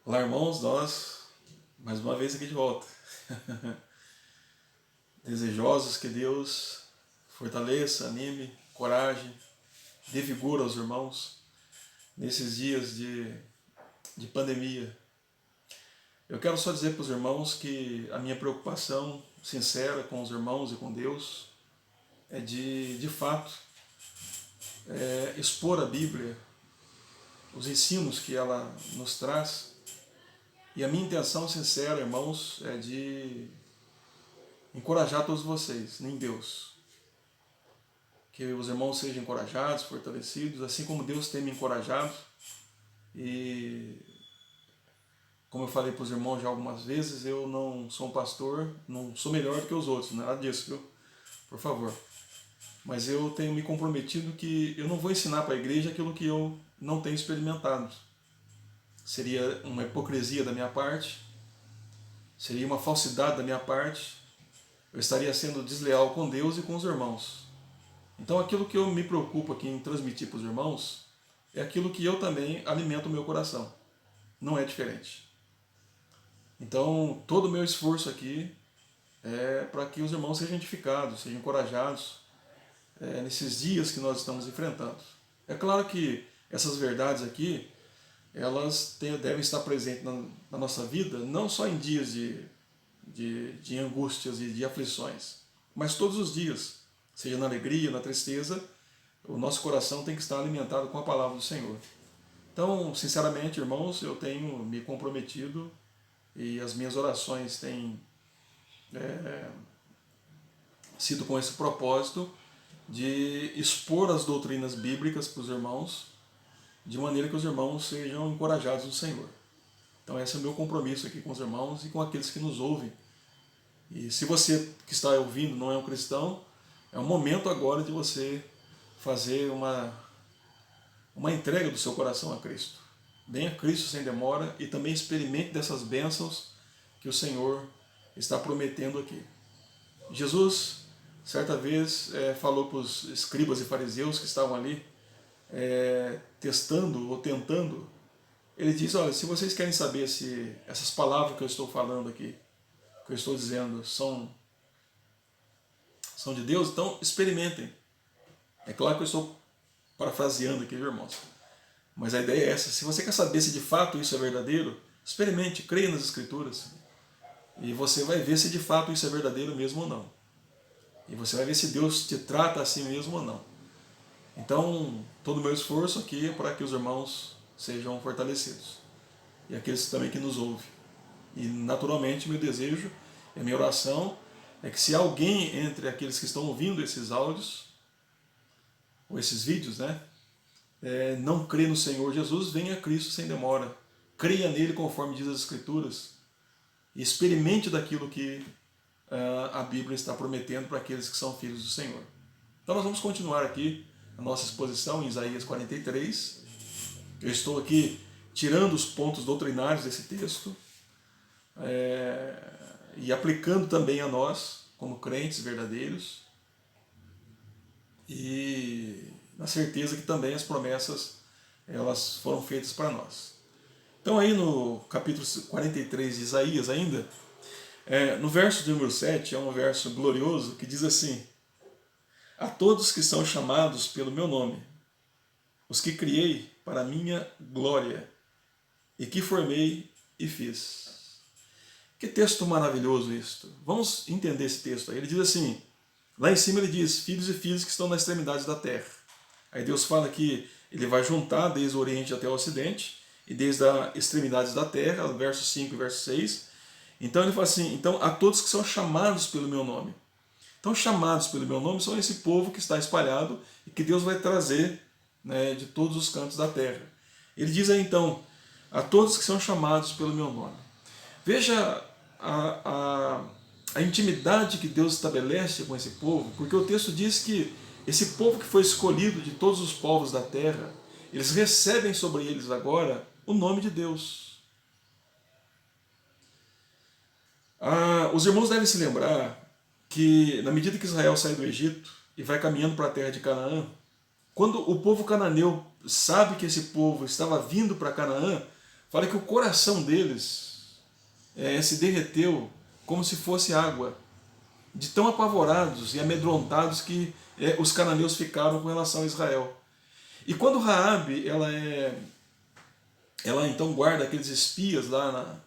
Olá, irmãos, nós mais uma vez aqui de volta. Desejosos que Deus fortaleça, anime, coragem, dê vigor aos irmãos nesses dias de pandemia. Eu quero só dizer para os irmãos que a minha preocupação sincera com os irmãos e com Deus é de fato, expor a Bíblia, os ensinos que ela nos traz. E a minha intenção sincera, irmãos, é de encorajar todos vocês em Deus. Que os irmãos sejam encorajados, fortalecidos, assim como Deus tem me encorajado. E como eu falei para os irmãos já algumas vezes, eu não sou um pastor, não sou melhor do que os outros, nada disso, viu? Por favor. Mas eu tenho me comprometido que eu não vou ensinar para a igreja aquilo que eu não tenho experimentado. Seria uma hipocrisia da minha parte, seria uma falsidade da minha parte, eu estaria sendo desleal com Deus e com os irmãos. Então aquilo que eu me preocupo aqui em transmitir para os irmãos é aquilo que eu também alimento o meu coração. Não é diferente. Então todo o meu esforço aqui é para que os irmãos sejam edificados, sejam encorajados nesses dias que nós estamos enfrentando. É claro que essas verdades aqui, elas devem estar presentes na nossa vida, não só em dias de angústias e de aflições, mas todos os dias, seja na alegria, na tristeza, o nosso coração tem que estar alimentado com a palavra do Senhor. Então, sinceramente, irmãos, eu tenho me comprometido e as minhas orações têm sido com esse propósito de expor as doutrinas bíblicas para os irmãos, de maneira que os irmãos sejam encorajados no Senhor. Então esse é o meu compromisso aqui com os irmãos e com aqueles que nos ouvem. E se você que está ouvindo não é um cristão, é o momento agora de você fazer uma entrega do seu coração a Cristo. Venha a Cristo sem demora e também experimente dessas bênçãos que o Senhor está prometendo aqui. Jesus, certa vez, falou para os escribas e fariseus que estavam ali testando ou tentando. Ele diz, olha, se vocês querem saber se essas palavras que eu estou falando aqui, que eu estou dizendo, são de Deus, então experimentem. É claro que eu estou parafraseando aqui, irmãos. Mas a ideia é essa. Se você quer saber se de fato isso é verdadeiro, experimente, creia nas Escrituras. E você vai ver se de fato isso é verdadeiro mesmo ou não. E você vai ver se Deus te trata assim mesmo ou não. Então, todo o meu esforço aqui é para que os irmãos sejam fortalecidos. E aqueles também que nos ouvem. E, naturalmente, meu desejo, a minha oração, é que se alguém entre aqueles que estão ouvindo esses áudios, ou esses vídeos, né, não crê no Senhor Jesus, venha a Cristo sem demora. Creia nele conforme diz as Escrituras. E experimente daquilo que a Bíblia está prometendo para aqueles que são filhos do Senhor. Então nós vamos continuar aqui a nossa exposição em Isaías 43. Eu estou aqui tirando os pontos doutrinários desse texto e aplicando também a nós, como crentes verdadeiros, e na certeza que também as promessas elas foram feitas para nós. Então aí no capítulo 43 de Isaías ainda, no verso de número 7, é um verso glorioso que diz assim: a todos que são chamados pelo meu nome, os que criei para a minha glória, e que formei e fiz. Que texto maravilhoso isto. Vamos entender esse texto aí. Ele diz assim, lá em cima ele diz, filhos e filhas que estão nas extremidades da terra. Aí Deus fala que ele vai juntar desde o Oriente até o Ocidente, e desde as extremidades da terra, verso 5 e verso 6. Então ele fala assim, então a todos que são chamados pelo meu nome. Então chamados pelo meu nome são esse povo que está espalhado e que Deus vai trazer, né, de todos os cantos da terra. Ele diz aí então, a todos que são chamados pelo meu nome. Veja a intimidade que Deus estabelece com esse povo, porque o texto diz que esse povo que foi escolhido de todos os povos da terra, eles recebem sobre eles agora o nome de Deus. Os irmãos devem se lembrar que na medida que Israel sai do Egito e vai caminhando para a terra de Canaã, quando o povo cananeu sabe que esse povo estava vindo para Canaã, fala que o coração deles se derreteu como se fosse água, de tão apavorados e amedrontados que os cananeus ficaram com relação a Israel. E quando Raabe, ela então guarda aqueles espias lá,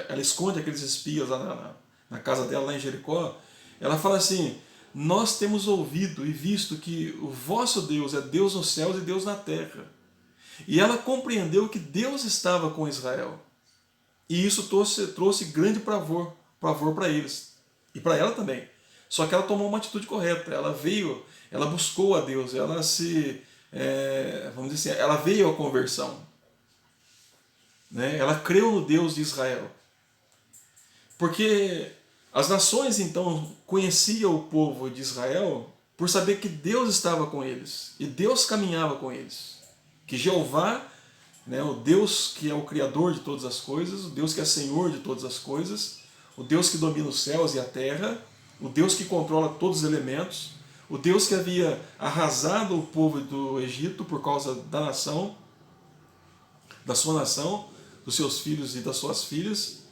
ela esconde aqueles espias lá na casa dela, lá em Jericó, ela fala assim: nós temos ouvido e visto que o vosso Deus é Deus nos céus e Deus na terra. E ela compreendeu que Deus estava com Israel. E isso trouxe grande pavor para eles. E para ela também. Só que ela tomou uma atitude correta. Ela veio, ela buscou a Deus, ela vamos dizer assim, ela veio à conversão. Né? Ela creu no Deus de Israel. Porque as nações então conheciam o povo de Israel por saber que Deus estava com eles. E Deus caminhava com eles. Que Jeová, né, o Deus que é o Criador de todas as coisas, o Deus que é Senhor de todas as coisas, o Deus que domina os céus e a terra, o Deus que controla todos os elementos, o Deus que havia arrasado o povo do Egito por causa da nação, da sua nação, dos seus filhos e das suas filhas.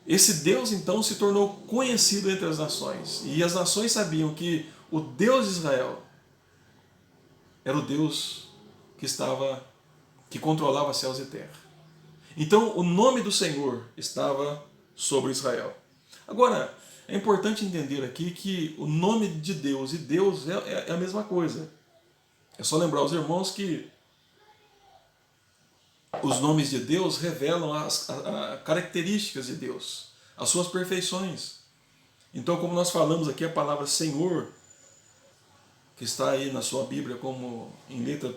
Esse Deus então se tornou conhecido entre as nações. E as nações sabiam que o Deus de Israel era o Deus que controlava céus e terra. Então o nome do Senhor estava sobre Israel. Agora, é importante entender aqui que o nome de Deus e Deus é a mesma coisa. É só lembrar aos irmãos que os nomes de Deus revelam as características de Deus, as suas perfeições. Então, como nós falamos aqui, a palavra Senhor, que está aí na sua Bíblia como em letra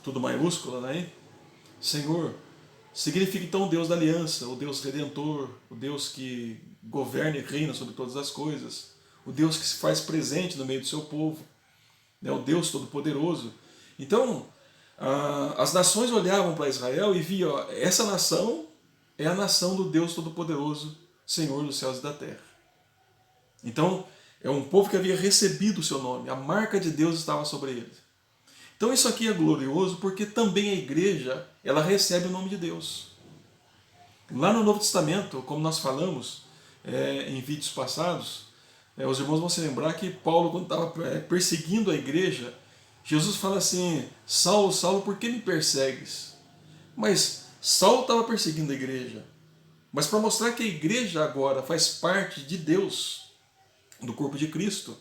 tudo maiúscula, né? Senhor, significa então o Deus da aliança, o Deus redentor, o Deus que governa e reina sobre todas as coisas, o Deus que se faz presente no meio do seu povo, né? O Deus todo-poderoso. Então, as nações olhavam para Israel e viam: essa nação é a nação do Deus todo-poderoso, Senhor dos céus e da terra. Então, é um povo que havia recebido o seu nome, a marca de Deus estava sobre ele. Então isso aqui é glorioso porque também a igreja, ela recebe o nome de Deus. Lá no Novo Testamento, como nós falamos em vídeos passados, os irmãos vão se lembrar que Paulo, quando estava perseguindo a igreja, Jesus fala assim: Saulo, Saulo, por que me persegues? Mas Saulo estava perseguindo a igreja. Mas para mostrar que a igreja agora faz parte de Deus, do corpo de Cristo,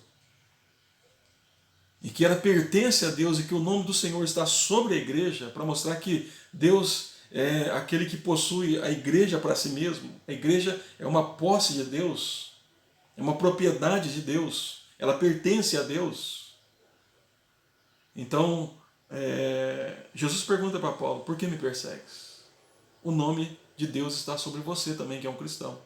e que ela pertence a Deus e que o nome do Senhor está sobre a igreja, para mostrar que Deus é aquele que possui a igreja para si mesmo. A igreja é uma posse de Deus, é uma propriedade de Deus, ela pertence a Deus. Então, Jesus pergunta para Paulo: por que me persegues? O nome de Deus está sobre você também, que é um cristão.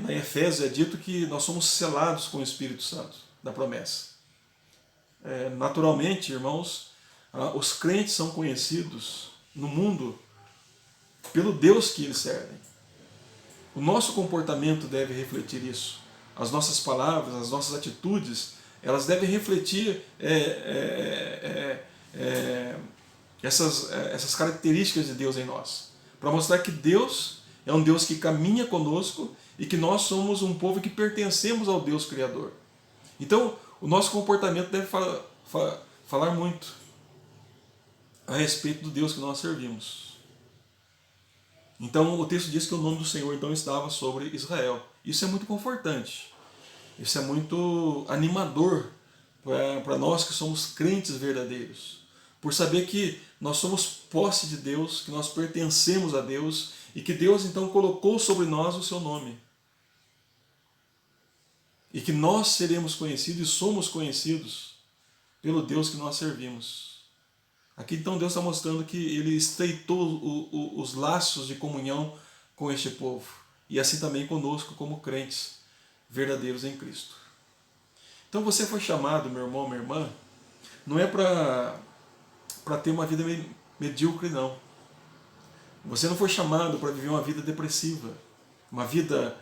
Na Efésios é dito que nós somos selados com o Espírito Santo da promessa. Naturalmente, irmãos, os crentes são conhecidos no mundo pelo Deus que eles servem. O nosso comportamento deve refletir isso. As nossas palavras, as nossas atitudes, elas devem refletir essas características de Deus em nós, para mostrar que Deus é um Deus que caminha conosco e que nós somos um povo que pertencemos ao Deus Criador. Então, o nosso comportamento deve falar muito a respeito do Deus que nós servimos. Então, o texto diz que o nome do Senhor então estava sobre Israel. Isso é muito confortante. Isso é muito animador para nós que somos crentes verdadeiros. Por saber que nós somos posse de Deus, que nós pertencemos a Deus e que Deus então colocou sobre nós o seu nome. E que nós seremos conhecidos e somos conhecidos pelo Deus que nós servimos. Aqui então Deus está mostrando que Ele estreitou os laços de comunhão com este povo. E assim também conosco como crentes verdadeiros em Cristo. Então você foi chamado, meu irmão, minha irmã, não é para ter uma vida medíocre, não. Você não foi chamado para viver uma vida depressiva, uma vida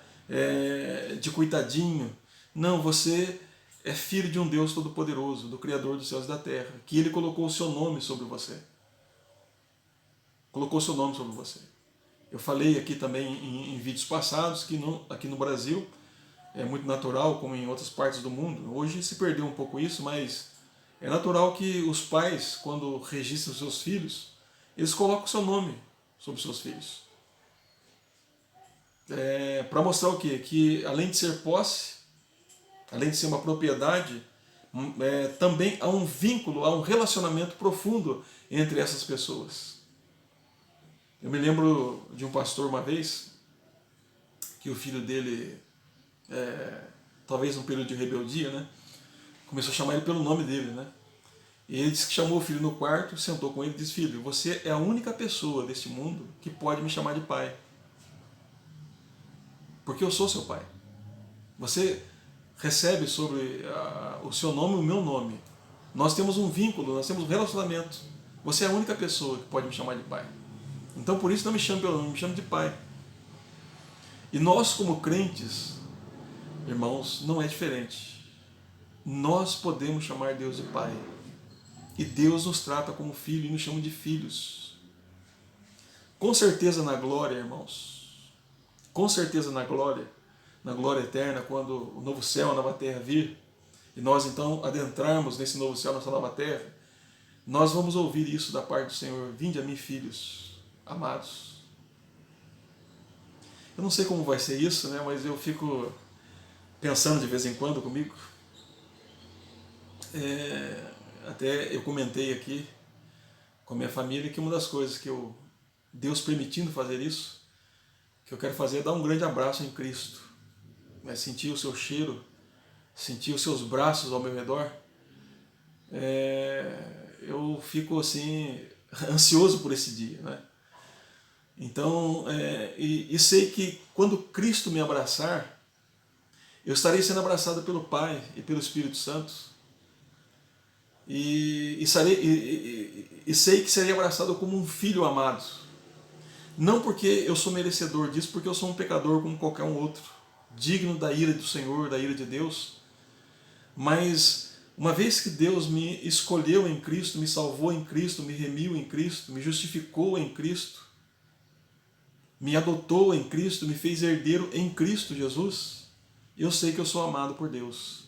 de coitadinho. Não, você é filho de um Deus todo-poderoso, do Criador dos céus e da terra, que Ele colocou o seu nome sobre você. colocou seu nome sobre você. Eu falei aqui também em vídeos passados que aqui no Brasil é muito natural, como em outras partes do mundo. Hoje se perdeu um pouco isso, mas é natural que os pais, quando registram seus filhos, eles colocam seu nome sobre seus filhos. Para mostrar o quê? Que além de ser posse, além de ser uma propriedade, também há um vínculo, há um relacionamento profundo entre essas pessoas. Eu me lembro de um pastor uma vez, que o filho dele, talvez num período de rebeldia, né, começou a chamar ele pelo nome dele, né? E ele disse que chamou o filho no quarto, sentou com ele e disse: filho, você é a única pessoa deste mundo que pode me chamar de pai. Porque eu sou seu pai. Você recebe sobre o seu nome o meu nome. Nós temos um vínculo, nós temos um relacionamento. Você é a única pessoa que pode me chamar de pai. Então por isso não me chame pelo nome, me chame de pai. E nós como crentes, irmãos, não é diferente. Nós podemos chamar Deus de pai. E Deus nos trata como filho e nos chama de filhos. Com certeza na glória, irmãos, com certeza na glória eterna, quando o novo céu e a nova terra vir, e nós então adentrarmos nesse novo céu, nessa nova terra, nós vamos ouvir isso da parte do Senhor: vinde a mim, filhos amados. Eu não sei como vai ser isso, né, mas eu fico pensando de vez em quando comigo. Até eu comentei aqui com a minha família que uma das coisas que Deus permitindo fazer isso, que eu quero fazer é dar um grande abraço em Cristo. Sentir o seu cheiro, sentir os seus braços ao meu redor. Eu fico assim, ansioso por esse dia, né? Então, e sei que quando Cristo me abraçar, eu estarei sendo abraçado pelo Pai e pelo Espírito Santo. E sei que serei abraçado como um filho amado. Não porque eu sou merecedor disso, porque eu sou um pecador como qualquer um outro, digno da ira do Senhor, da ira de Deus. Mas uma vez que Deus me escolheu em Cristo, me salvou em Cristo, me remiu em Cristo, me justificou em Cristo, me adotou em Cristo, me fez herdeiro em Cristo Jesus, eu sei que eu sou amado por Deus.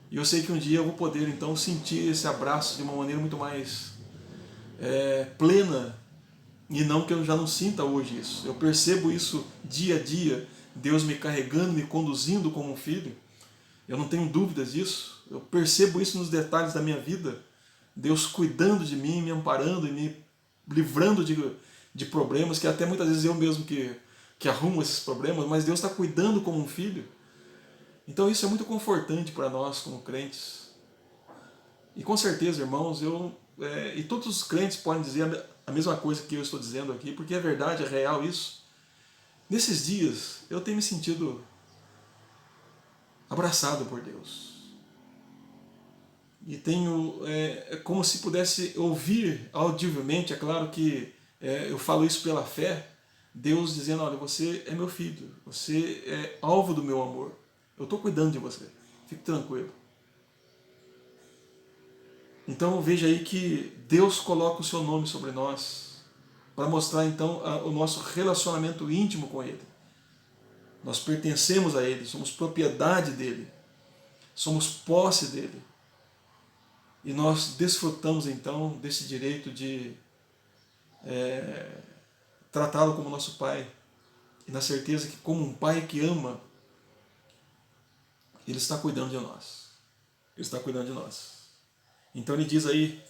E eu sei que um dia eu vou poder então sentir esse abraço de uma maneira muito mais plena, e não que eu já não sinta hoje isso. Eu percebo isso dia a dia, Deus me carregando, me conduzindo como um filho. Eu não tenho dúvidas disso. Eu percebo isso nos detalhes da minha vida. Deus cuidando de mim, me amparando e me livrando de problemas, que até muitas vezes eu mesmo que arrumo esses problemas, mas Deus está cuidando como um filho. Então isso é muito confortante para nós como crentes. E com certeza, irmãos, e todos os crentes podem dizer a mesma coisa que eu estou dizendo aqui, porque é verdade, é real isso. Nesses dias eu tenho me sentido abraçado por Deus. E tenho, como se pudesse ouvir audivelmente, é claro que eu falo isso pela fé, Deus dizendo: olha, você é meu filho, você é alvo do meu amor, eu estou cuidando de você, fique tranquilo. Então veja aí que Deus coloca o seu nome sobre nós, para mostrar então o nosso relacionamento íntimo com Ele. Nós pertencemos a Ele, somos propriedade dEle, somos posse dEle. E nós desfrutamos então desse direito de tratá-lo como nosso Pai, e na certeza que, como um Pai que ama, Ele está cuidando de nós. Ele está cuidando de nós. Então ele diz aí: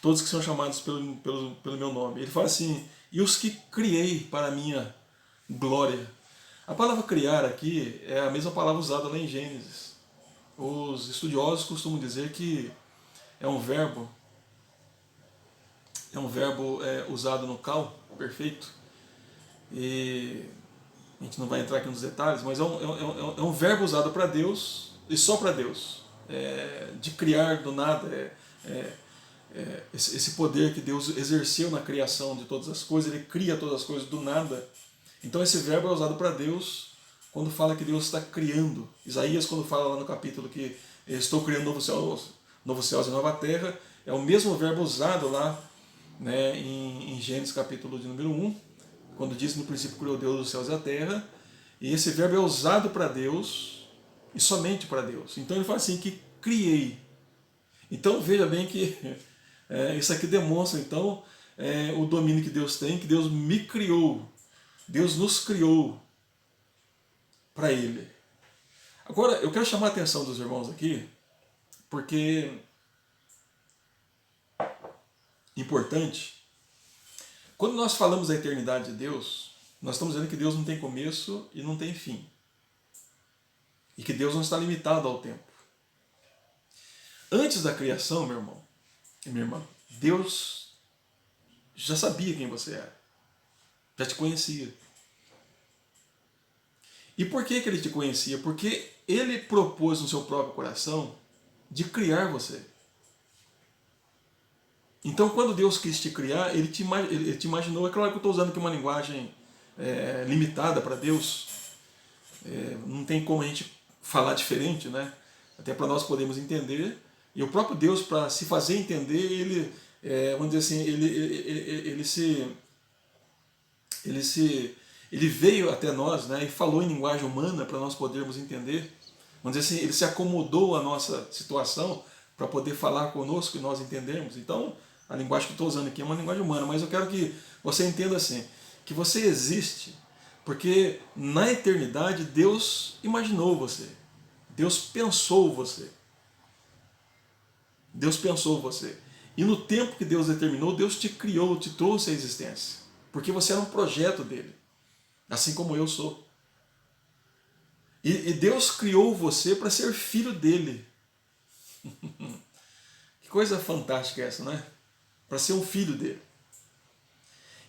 todos que são chamados pelo meu nome. Ele fala assim: e os que criei para a minha glória. A palavra criar aqui é a mesma palavra usada lá em Gênesis. Os estudiosos costumam dizer que é um verbo usado no cal, perfeito. E a gente não vai entrar aqui nos detalhes, mas é um verbo usado para Deus e só para Deus. De criar do nada, esse poder que Deus exerceu na criação de todas as coisas, Ele cria todas as coisas do nada. Então esse verbo é usado para Deus quando fala que Deus está criando. Isaías, quando fala lá no capítulo que estou criando novo céus e nova terra, é o mesmo verbo usado lá né, em Gênesis capítulo de número 1, quando diz no princípio criou Deus os céus e a terra, e esse verbo é usado para Deus e somente para Deus. Então ele fala assim, que criei. Então veja bem que isso aqui demonstra então o domínio que Deus tem, que Deus me criou, Deus nos criou para Ele. Agora eu quero chamar a atenção dos irmãos aqui, porque importante, quando nós falamos da eternidade de Deus, nós estamos dizendo que Deus não tem começo e não tem fim. E que Deus não está limitado ao tempo. Antes da criação, meu irmão e minha irmã, Deus já sabia quem você era. Já te conhecia. E por que Ele te conhecia? Porque Ele propôs no seu próprio coração de criar você. Então, quando Deus quis te criar, Ele te imaginou. É claro que eu estou usando aqui uma linguagem limitada para Deus. Não tem como a gente falar diferente, né? Até para nós podermos entender. E o próprio Deus, para se fazer entender, Ele, vamos dizer assim, ele veio até nós, né, e falou em linguagem humana para nós podermos entender. Vamos dizer assim, Ele se acomodou à nossa situação para poder falar conosco e nós entendermos. Então, a linguagem que eu estou usando aqui é uma linguagem humana, mas eu quero que você entenda assim, que você existe porque na eternidade Deus imaginou você. Deus pensou você. Deus pensou você. E no tempo que Deus determinou, Deus te criou, te trouxe à existência. Porque você era um projeto dele. Assim como eu sou. E Deus criou você para ser filho dele. Que coisa fantástica essa, não é? Para ser um filho dele.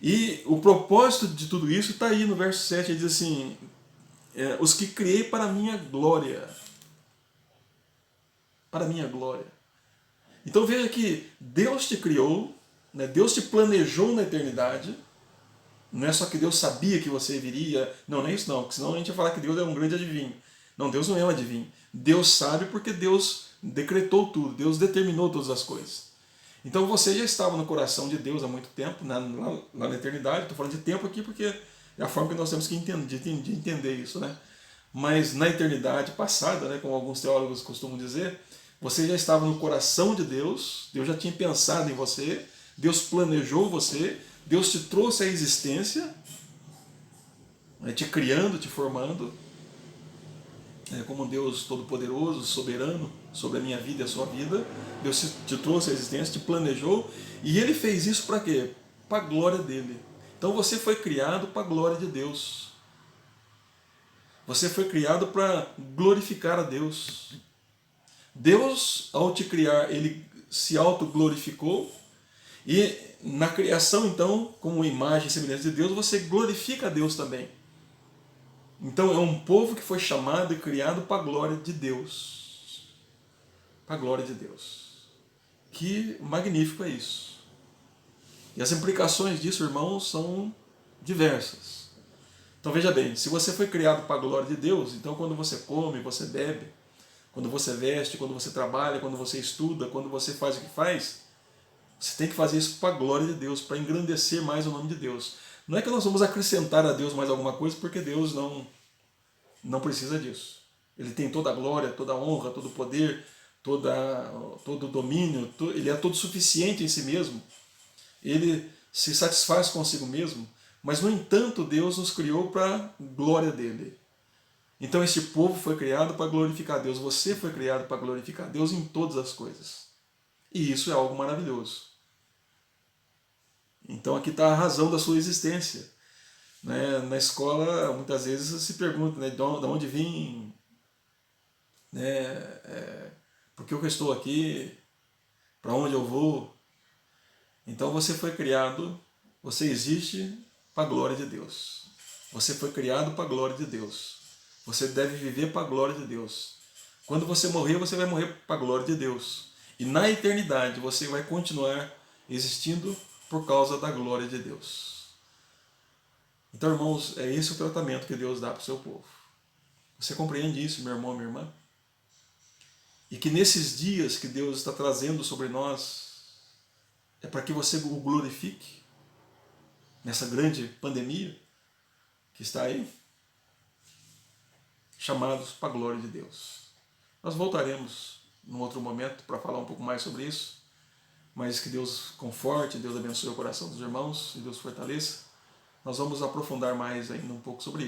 E o propósito de tudo isso está aí no verso 7, ele diz assim, os que criei para a minha glória. Para a minha glória. Então veja que Deus te criou, né? Deus te planejou na eternidade. Não é só que Deus sabia que você viria. Não, não é isso não, porque senão a gente ia falar que Deus é um grande adivinho. Não, Deus não é um adivinho. Deus sabe porque Deus decretou tudo, Deus determinou todas as coisas. Então você já estava no coração de Deus há muito tempo, lá na eternidade. Estou falando de tempo aqui porque é a forma que nós temos que entender isso, né? Mas na eternidade passada, né, como alguns teólogos costumam dizer, você já estava no coração de Deus, Deus já tinha pensado em você, Deus planejou você, Deus te trouxe à existência, né, te criando, te formando, como um Deus todo-poderoso, soberano sobre a minha vida e a sua vida. Deus te trouxe à existência, te planejou, e Ele fez isso para quê? Para a glória dEle. Então você foi criado para a glória de Deus. Você foi criado para glorificar a Deus. Deus, ao te criar, Ele se autoglorificou, e na criação, então, como imagem e semelhança de Deus, você glorifica a Deus também. Então é um povo que foi chamado e criado para a glória de Deus. Para a glória de Deus. Que magnífico é isso. E as implicações disso, irmãos, são diversas. Então veja bem, se você foi criado para a glória de Deus, então quando você come, você bebe, quando você veste, quando você trabalha, quando você estuda, quando você faz o que faz, você tem que fazer isso para a glória de Deus, para engrandecer mais o nome de Deus. Não é que nós vamos acrescentar a Deus mais alguma coisa, porque Deus não precisa disso. Ele tem toda a glória, toda a honra, todo o poder, todo o domínio, ele é todo suficiente em si mesmo. Ele se satisfaz consigo mesmo, mas no entanto Deus nos criou para a glória dele. Então este povo foi criado para glorificar Deus, você foi criado para glorificar Deus em todas as coisas. E isso é algo maravilhoso. Então aqui está a razão da sua existência. Né? Na escola, muitas vezes se pergunta, né, de onde vim, né, por que eu estou aqui, para onde eu vou. Então você foi criado, você existe para a glória de Deus. Você foi criado para a glória de Deus. Você deve viver para a glória de Deus. Quando você morrer, você vai morrer para a glória de Deus. E na eternidade você vai continuar existindo por causa da glória de Deus. Então, irmãos, é esse o tratamento que Deus dá para o seu povo. Você compreende isso, meu irmão, minha irmã? E que nesses dias que Deus está trazendo sobre nós, é para que você o glorifique nessa grande pandemia que está aí, chamados para a glória de Deus. Nós voltaremos num outro momento para falar um pouco mais sobre isso, mas que Deus conforte, Deus abençoe o coração dos irmãos e Deus fortaleça. Nós vamos aprofundar mais ainda um pouco sobre isso.